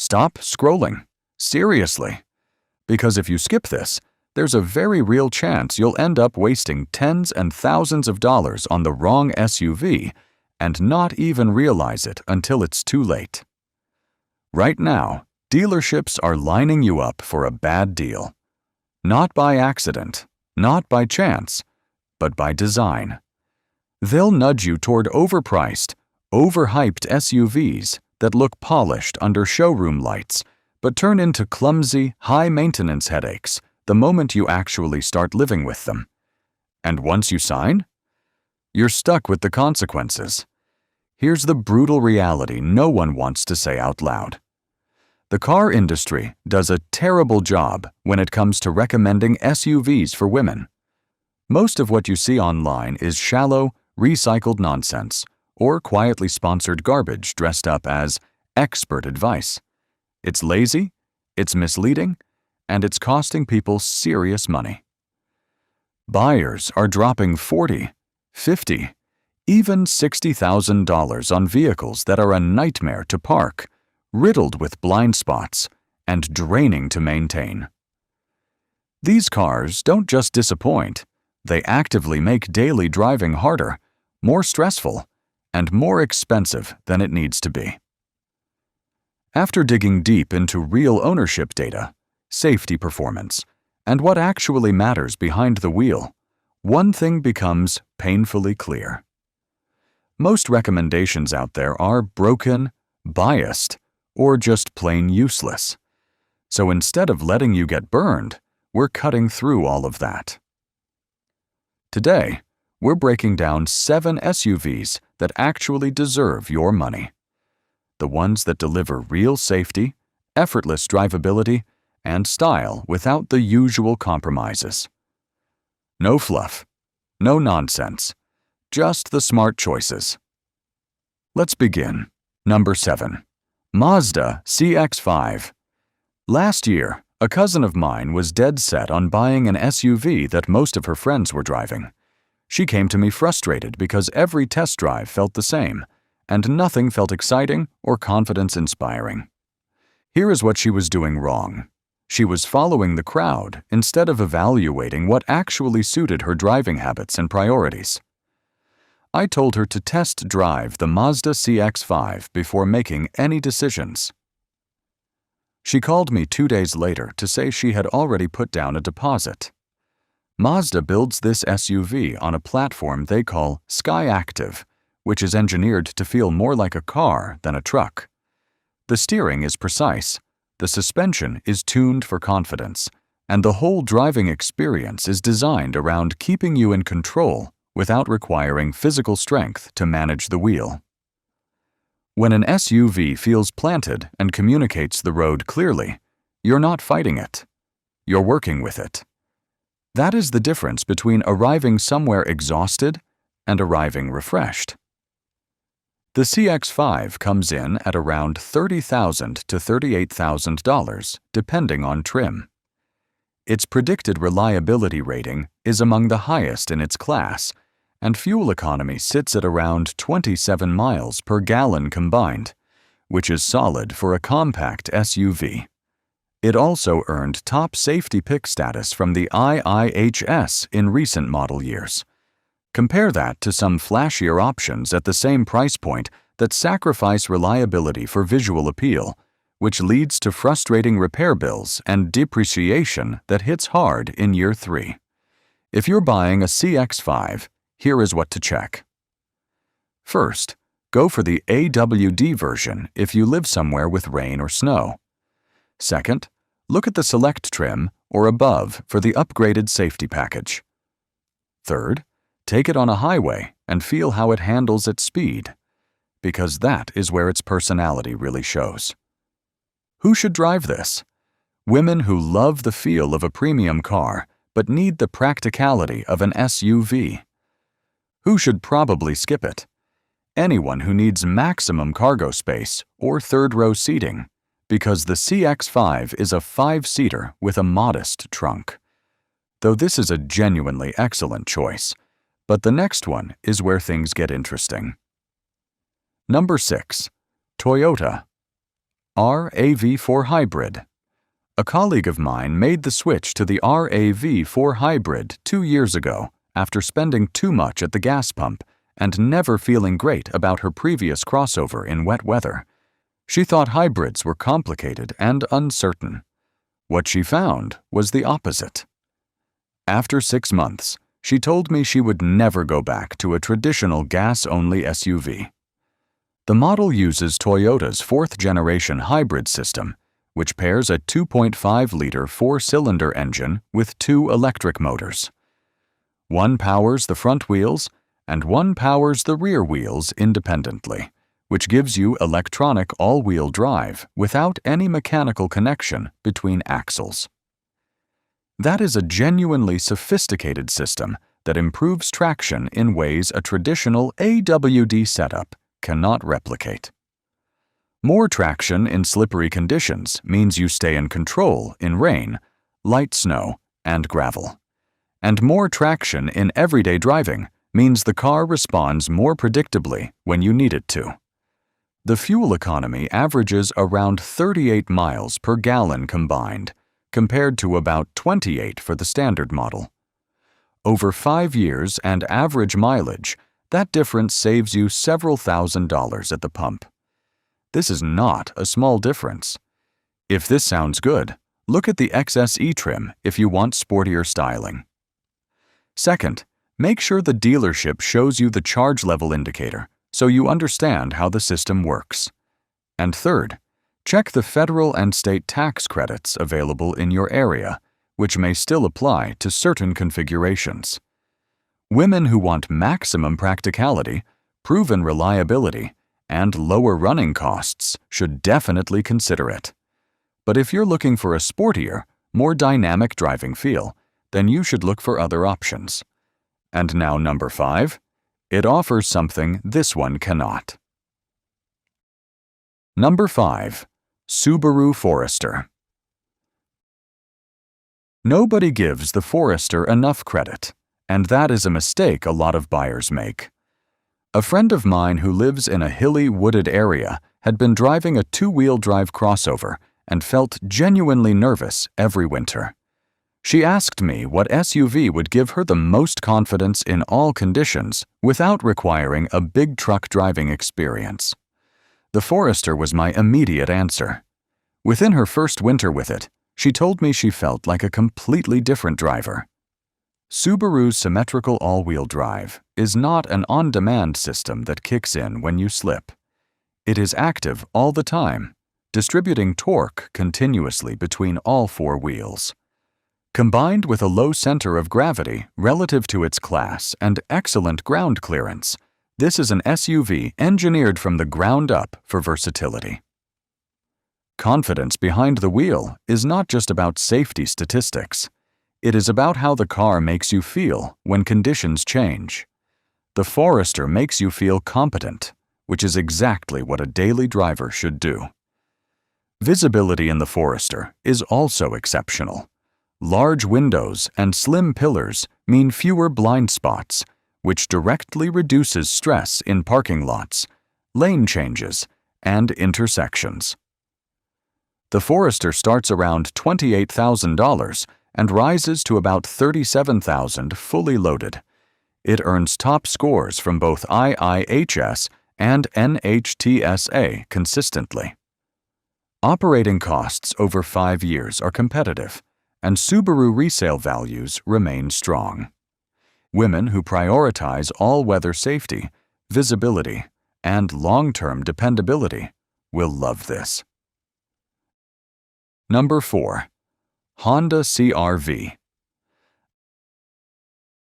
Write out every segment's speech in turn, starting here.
Stop scrolling. Seriously. Because if you skip this, there's a very real chance you'll end up wasting tens and thousands of dollars on the wrong SUV and not even realize it until it's too late. Right now, dealerships are lining you up for a bad deal. Not by accident, not by chance, but by design. They'll nudge you toward overpriced, overhyped SUVs that look polished under showroom lights, but turn into clumsy, high-maintenance headaches the moment you actually start living with them. And once you sign, you're stuck with the consequences. Here's the brutal reality no one wants to say out loud. The car industry does a terrible job when it comes to recommending SUVs for women. Most of what you see online is shallow, recycled nonsense, or quietly sponsored garbage dressed up as expert advice. It's lazy, it's misleading, and it's costing people serious money. Buyers are dropping $40,000, $50,000, even $60,000 on vehicles that are a nightmare to park, riddled with blind spots, and draining to maintain. These cars don't just disappoint, they actively make daily driving harder, more stressful, and more expensive than it needs to be. After digging deep into real ownership data, safety performance, and what actually matters behind the wheel, one thing becomes painfully clear. Most recommendations out there are broken, biased, or just plain useless. So instead of letting you get burned, we're cutting through all of that. Today, we're breaking down 7 SUVs that actually deserve your money. The ones that deliver real safety, effortless drivability, and style without the usual compromises. No fluff, no nonsense, just the smart choices. Let's begin. Number 7. Mazda CX-5. Last year, a cousin of mine was dead set on buying an SUV that most of her friends were driving. She came to me frustrated because every test drive felt the same, and nothing felt exciting or confidence-inspiring. Here is what she was doing wrong. She was following the crowd instead of evaluating what actually suited her driving habits and priorities. I told her to test drive the Mazda CX-5 before making any decisions. She called me 2 days later to say she had already put down a deposit. Mazda builds this SUV on a platform they call SkyActiv, which is engineered to feel more like a car than a truck. The steering is precise, the suspension is tuned for confidence, and the whole driving experience is designed around keeping you in control without requiring physical strength to manage the wheel. When an SUV feels planted and communicates the road clearly, you're not fighting it. You're working with it. That is the difference between arriving somewhere exhausted and arriving refreshed. The CX-5 comes in at around $30,000 to $38,000, depending on trim. Its predicted reliability rating is among the highest in its class, and fuel economy sits at around 27 miles per gallon combined, which is solid for a compact SUV. It also earned top safety pick status from the IIHS in recent model years. Compare that to some flashier options at the same price point that sacrifice reliability for visual appeal, which leads to frustrating repair bills and depreciation that hits hard in year 3. If you're buying a CX-5, here is what to check. First, go for the AWD version if you live somewhere with rain or snow. Second, look at the Select trim or above for the upgraded safety package. Third, take it on a highway and feel how it handles at speed, because that is where its personality really shows. Who should drive this? Women who love the feel of a premium car but need the practicality of an SUV. Who should probably skip it? Anyone who needs maximum cargo space or third-row seating, because the CX-5 is a 5-seater with a modest trunk. Though this is a genuinely excellent choice, but the next one is where things get interesting. Number 6. Toyota. RAV4 Hybrid. A colleague of mine made the switch to the RAV4 Hybrid 2 years ago after spending too much at the gas pump and never feeling great about her previous crossover in wet weather. She thought hybrids were complicated and uncertain. What she found was the opposite. After 6 months, she told me she would never go back to a traditional gas-only SUV. The model uses Toyota's 4th-generation hybrid system, which pairs a 2.5-liter 4-cylinder engine with 2 electric motors. One powers the front wheels, and one powers the rear wheels independently, which gives you electronic all-wheel drive without any mechanical connection between axles. That is a genuinely sophisticated system that improves traction in ways a traditional AWD setup cannot replicate. More traction in slippery conditions means you stay in control in rain, light snow, and gravel. And more traction in everyday driving means the car responds more predictably when you need it to. The fuel economy averages around 38 miles per gallon combined, compared to about 28 for the standard model. Over 5 years and average mileage, that difference saves you several $1,000s at the pump. This is not a small difference. If this sounds good, look at the XSE trim if you want sportier styling. Second, make sure the dealership shows you the charge level indicator so you understand how the system works. And third, check the federal and state tax credits available in your area, which may still apply to certain configurations. Women who want maximum practicality, proven reliability, and lower running costs should definitely consider it. But if you're looking for a sportier, more dynamic driving feel, then you should look for other options. And now number 5, it offers something this one cannot. Number 5. Subaru Forester. Nobody gives the Forester enough credit, and that is a mistake a lot of buyers make. A friend of mine who lives in a hilly, wooded area had been driving a 2-wheel drive crossover and felt genuinely nervous every winter. She asked me what SUV would give her the most confidence in all conditions without requiring a big truck driving experience. The Forester was my immediate answer. Within her first winter with it, she told me she felt like a completely different driver. Subaru's symmetrical all-wheel drive is not an on-demand system that kicks in when you slip. It is active all the time, distributing torque continuously between all 4 wheels. Combined with a low center of gravity relative to its class and excellent ground clearance, this is an SUV engineered from the ground up for versatility. Confidence behind the wheel is not just about safety statistics. It is about how the car makes you feel when conditions change. The Forester makes you feel competent, which is exactly what a daily driver should do. Visibility in the Forester is also exceptional. Large windows and slim pillars mean fewer blind spots, which directly reduces stress in parking lots, lane changes, and intersections. The Forester starts around $28,000 and rises to about $37,000 fully loaded. It earns top scores from both IIHS and NHTSA consistently. Operating costs over 5 years are competitive, and Subaru resale values remain strong. Women who prioritize all-weather safety, visibility, and long-term dependability will love this. Number 4. Honda CR-V.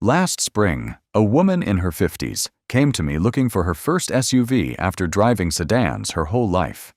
Last spring, a woman in her 50s came to me looking for her first SUV after driving sedans her whole life.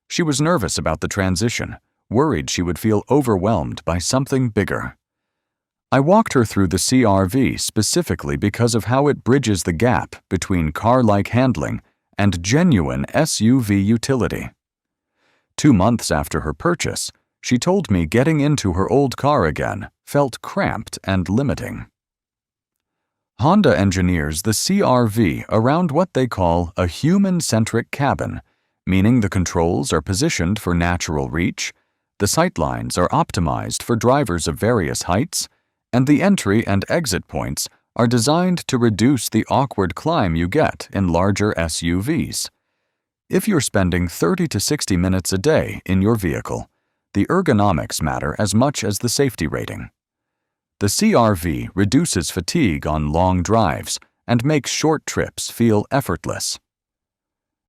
She was nervous about the transition, worried she would feel overwhelmed by something bigger. I walked her through the CR-V specifically because of how it bridges the gap between car-like handling and genuine SUV utility. 2 months after her purchase, she told me getting into her old car again felt cramped and limiting. Honda engineers the CR-V around what they call a human-centric cabin, meaning the controls are positioned for natural reach, the sightlines are optimized for drivers of various heights, and the entry and exit points are designed to reduce the awkward climb you get in larger SUVs. If you're spending 30 to 60 minutes a day in your vehicle, the ergonomics matter as much as the safety rating. The CR-V reduces fatigue on long drives and makes short trips feel effortless.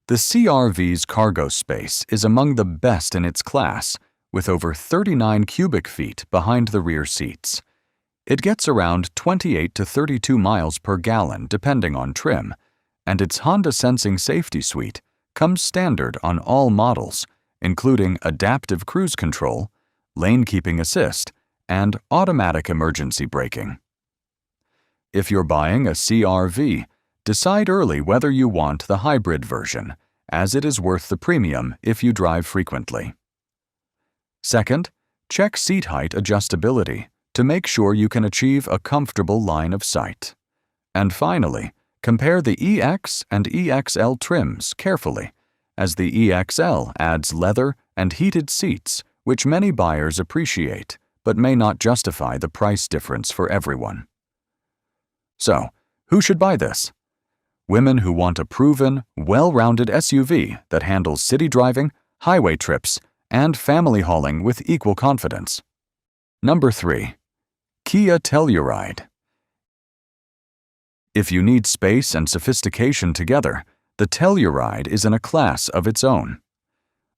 The CR-V's cargo space is among the best in its class, with over 39 cubic feet behind the rear seats. It gets around 28 to 32 miles per gallon depending on trim, and its Honda Sensing Safety Suite comes standard on all models, including adaptive cruise control, lane keeping assist, and automatic emergency braking. If you're buying a CR-V, decide early whether you want the hybrid version, as it is worth the premium if you drive frequently. Second, check seat height adjustability to make sure you can achieve a comfortable line of sight. And finally, compare the EX and EXL trims carefully, as the EXL adds leather and heated seats, which many buyers appreciate, but may not justify the price difference for everyone. So, who should buy this? Women who want a proven, well-rounded SUV that handles city driving, highway trips, and family hauling with equal confidence. Number 3. Kia Telluride. If you need space and sophistication together, the Telluride is in a class of its own.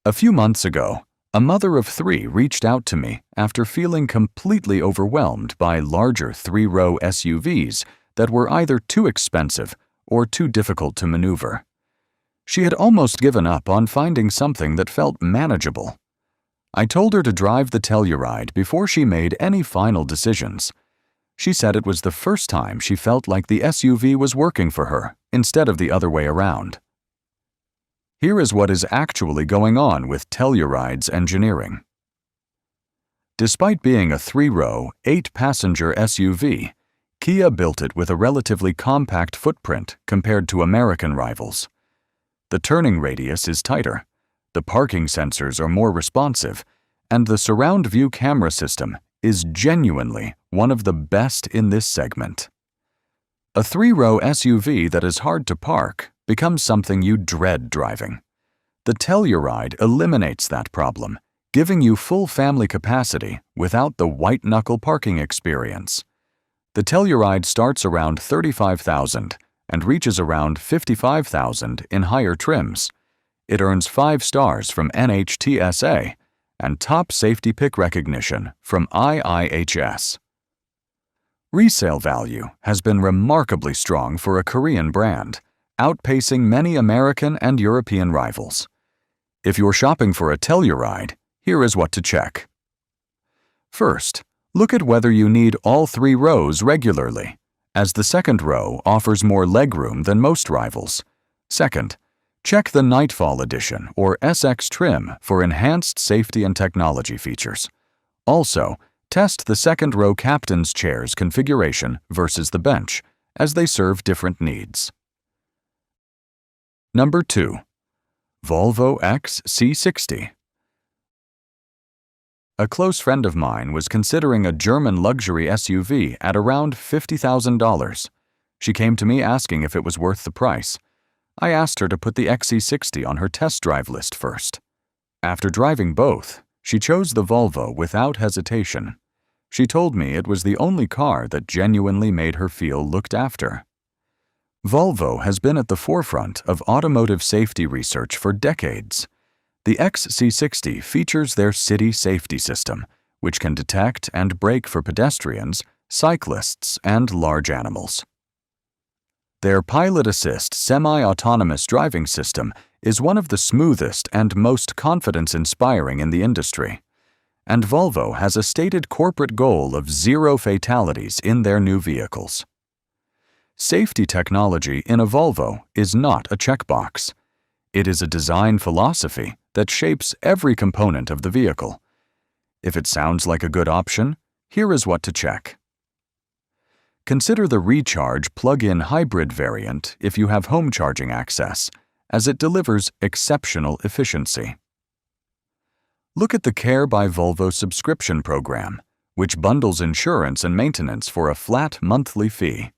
A few months ago, a mother of 3 reached out to me after feeling completely overwhelmed by larger 3-row SUVs that were either too expensive or too difficult to maneuver. She had almost given up on finding something that felt manageable. I told her to drive the Telluride before she made any final decisions. She said it was the first time she felt like the SUV was working for her instead of the other way around. Here is what is actually going on with Telluride's engineering. Despite being a 3-row, 8-passenger SUV, Kia built it with a relatively compact footprint compared to American rivals. The turning radius is tighter, the parking sensors are more responsive, and the surround view camera system is genuinely one of the best in this segment. A 3-row SUV that is hard to park becomes something you dread driving. The Telluride eliminates that problem, giving you full family capacity without the white-knuckle parking experience. The Telluride starts around $35,000 and reaches around $55,000 in higher trims. It earns 5 stars from NHTSA and top safety pick recognition from IIHS. Resale value has been remarkably strong for a Korean brand, outpacing many American and European rivals. If you're shopping for a Telluride, here is what to check. First, look at whether you need all 3 rows regularly, as the second row offers more legroom than most rivals. Second, check the Nightfall Edition or SX trim for enhanced safety and technology features. Also, test the second-row captain's chairs configuration versus the bench, as they serve different needs. Number 2. Volvo XC60. A close friend of mine was considering a German luxury SUV at around $50,000. She came to me asking if it was worth the price. I asked her to put the XC60 on her test drive list first. After driving both, she chose the Volvo without hesitation. She told me it was the only car that genuinely made her feel looked after. Volvo has been at the forefront of automotive safety research for decades. The XC60 features their city safety system, which can detect and brake for pedestrians, cyclists, and large animals. Their Pilot Assist semi-autonomous driving system is one of the smoothest and most confidence-inspiring in the industry. And Volvo has a stated corporate goal of 0 fatalities in their new vehicles. Safety technology in a Volvo is not a checkbox. It is a design philosophy that shapes every component of the vehicle. If it sounds like a good option, here is what to check. Consider the Recharge plug-in hybrid variant if you have home charging access, as it delivers exceptional efficiency. Look at the Care by Volvo subscription program, which bundles insurance and maintenance for a flat monthly fee.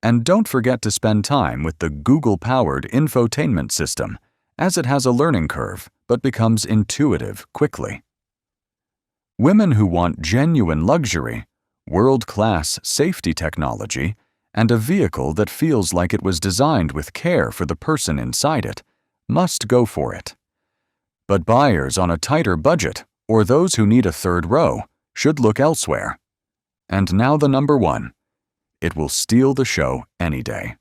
And don't forget to spend time with the Google-powered infotainment system, as it has a learning curve but becomes intuitive quickly. Women who want genuine luxury, world-class safety technology, and a vehicle that feels like it was designed with care for the person inside it must go for it. But buyers on a tighter budget, or those who need a third row, should look elsewhere. And now the number one. It will steal the show any day.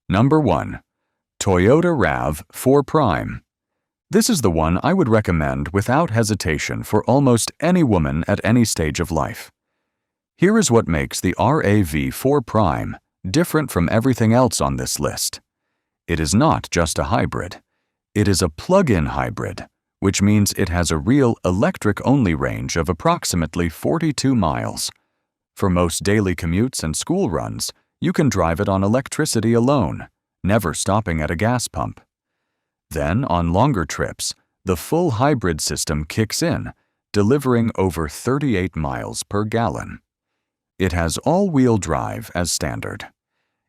Number 1. Toyota RAV4 Prime. This is the one I would recommend without hesitation for almost any woman at any stage of life. Here is what makes the RAV4 Prime different from everything else on this list. It is not just a hybrid. It is a plug-in hybrid, which means it has a real electric-only range of approximately 42 miles. For most daily commutes and school runs, you can drive it on electricity alone, never stopping at a gas pump. Then, on longer trips, the full hybrid system kicks in, delivering over 38 miles per gallon. It has all-wheel drive as standard.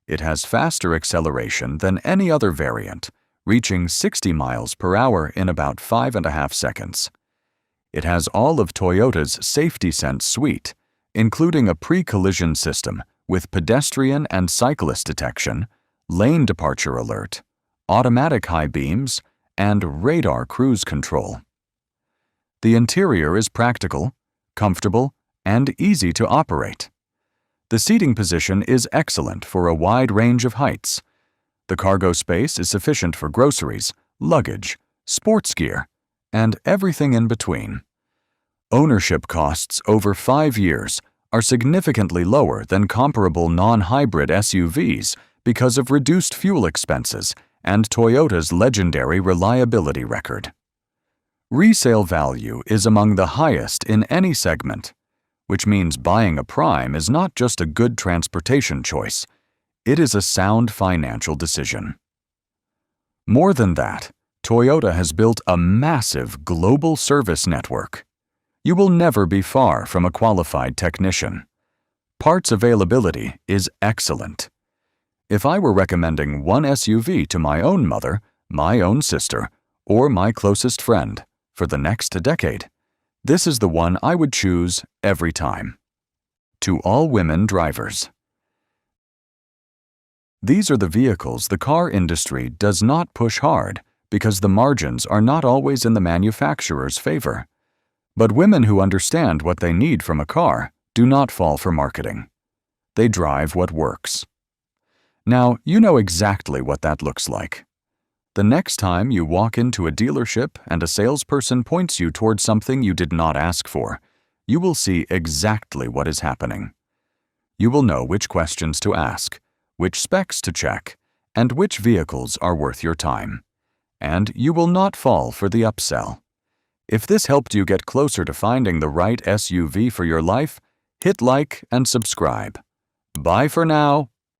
It has faster acceleration than any other variant, reaching 60 miles per hour in about 5.5 seconds. It has all of Toyota's Safety Sense suite, including a pre-collision system with pedestrian and cyclist detection, lane departure alert, automatic high beams, and radar cruise control. The interior is practical, comfortable, and easy to operate. The seating position is excellent for a wide range of heights. The cargo space is sufficient for groceries, luggage, sports gear, and everything in between. Ownership costs over 5 years are significantly lower than comparable non-hybrid SUVs because of reduced fuel expenses and Toyota's legendary reliability record. Resale value is among the highest in any segment, which means buying a Prime is not just a good transportation choice, it is a sound financial decision. More than that, Toyota has built a massive global service network. You will never be far from a qualified technician. Parts availability is excellent. If I were recommending one SUV to my own mother, my own sister, or my closest friend for the next decade, this is the one I would choose every time. To all women drivers. These are the vehicles the car industry does not push hard because the margins are not always in the manufacturer's favor. But women who understand what they need from a car do not fall for marketing. They drive what works. Now, you know exactly what that looks like. The next time you walk into a dealership and a salesperson points you towards something you did not ask for, you will see exactly what is happening. You will know which questions to ask, which specs to check, and which vehicles are worth your time. And you will not fall for the upsell. If this helped you get closer to finding the right SUV for your life, hit like and subscribe. Bye for now.